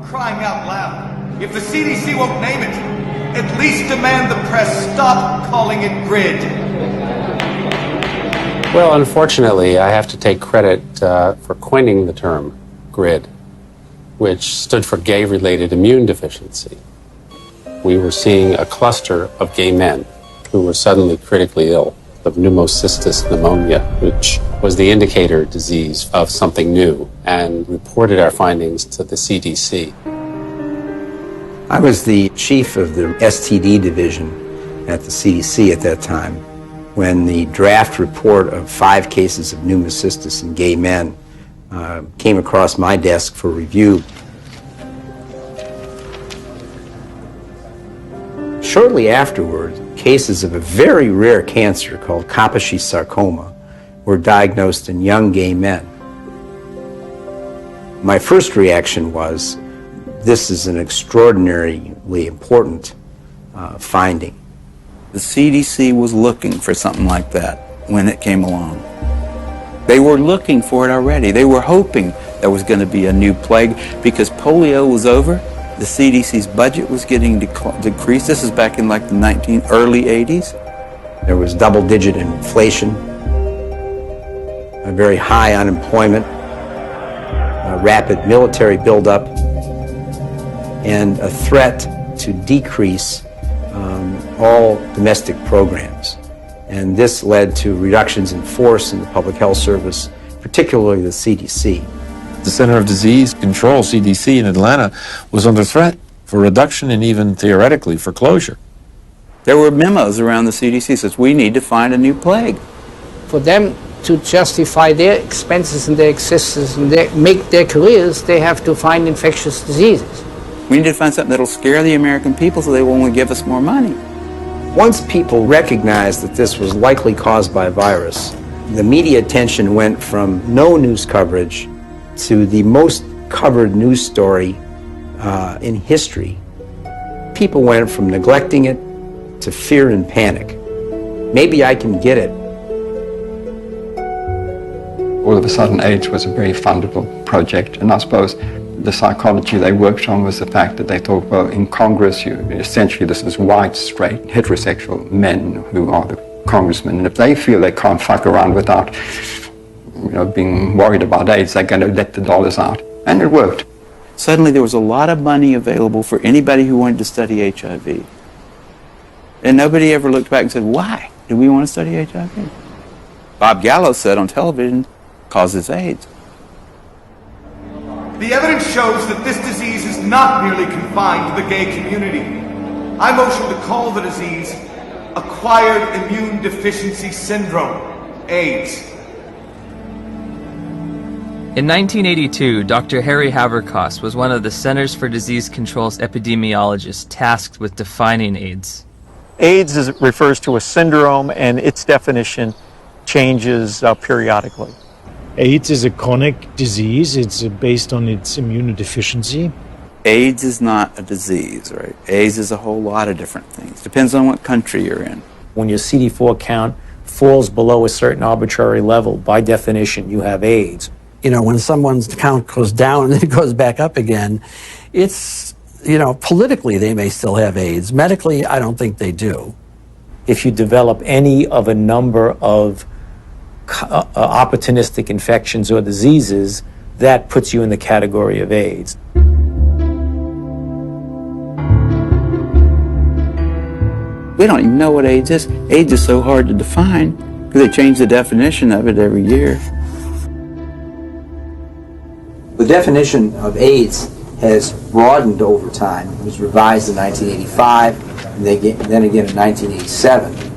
crying out loud. If the CDC won't name it, at least demand the press stop calling it GRID. Well, unfortunately, I have to take credit for coining the term GRID, which stood for gay-related immune deficiency. We were seeing a cluster of gay men who were suddenly critically ill of pneumocystis pneumonia, which was the indicator disease of something new, and reported our findings to the CDC. I was the chief of the STD division at the CDC at that time when the draft report of 5 cases of pneumocystis in gay men came across my desk for review. Shortly afterward, cases of a very rare cancer called Kaposi sarcoma were diagnosed in young gay men. My first reaction was, this is an extraordinarily important finding. The CDC was looking for something like that when it came along. They were looking for it already. They were hoping there was going to be a new plague because polio was over. The CDC's budget was getting decreased. This is back in like the early 80s. There was double-digit inflation, a very high unemployment, a rapid military buildup, and a threat to decrease all domestic programs. And this led to reductions in force in the public health service, particularly the CDC. The Center of Disease Control, CDC, in Atlanta was under threat for reduction and even theoretically for closure. There were memos around the CDC says we need to find a new plague. For them to justify their expenses and their existence and make their careers, they have to find infectious diseases. We need to find something that'll scare the American people so they will only give us more money. Once people recognized that this was likely caused by a virus, the media attention went from no news coverage to the most covered news story in history. People went from neglecting it to fear and panic. Maybe I can get it. All of a sudden, AIDS was a very fundable project, and I suppose the psychology they worked on was the fact that they thought, well, in Congress, essentially this is white, straight, heterosexual men who are the congressmen, and if they feel they can't fuck around without being worried about AIDS, they're going to let the dollars out. And it worked. Suddenly there was a lot of money available for anybody who wanted to study HIV. And nobody ever looked back and said, why do we want to study HIV? Bob Gallo said on television, causes AIDS. The evidence shows that this disease is not merely confined to the gay community. I motion to call the disease Acquired Immune Deficiency Syndrome, AIDS. In 1982, Dr. Harry Haberkas was one of the Centers for Disease Control's epidemiologists tasked with defining AIDS. AIDS refers to a syndrome, and its definition changes periodically. AIDS is a chronic disease. It's based on its immunodeficiency. AIDS is not a disease, right? AIDS is a whole lot of different things. Depends on what country you're in. When your CD4 count falls below a certain arbitrary level, by definition, you have AIDS. When someone's count goes down and then it goes back up again, it's, politically they may still have AIDS. Medically, I don't think they do. If you develop any of a number of opportunistic infections or diseases, that puts you in the category of AIDS. We don't even know what AIDS is. AIDS is so hard to define because they change the definition of it every year. The definition of AIDS has broadened over time. It was revised in 1985, and then again in 1987.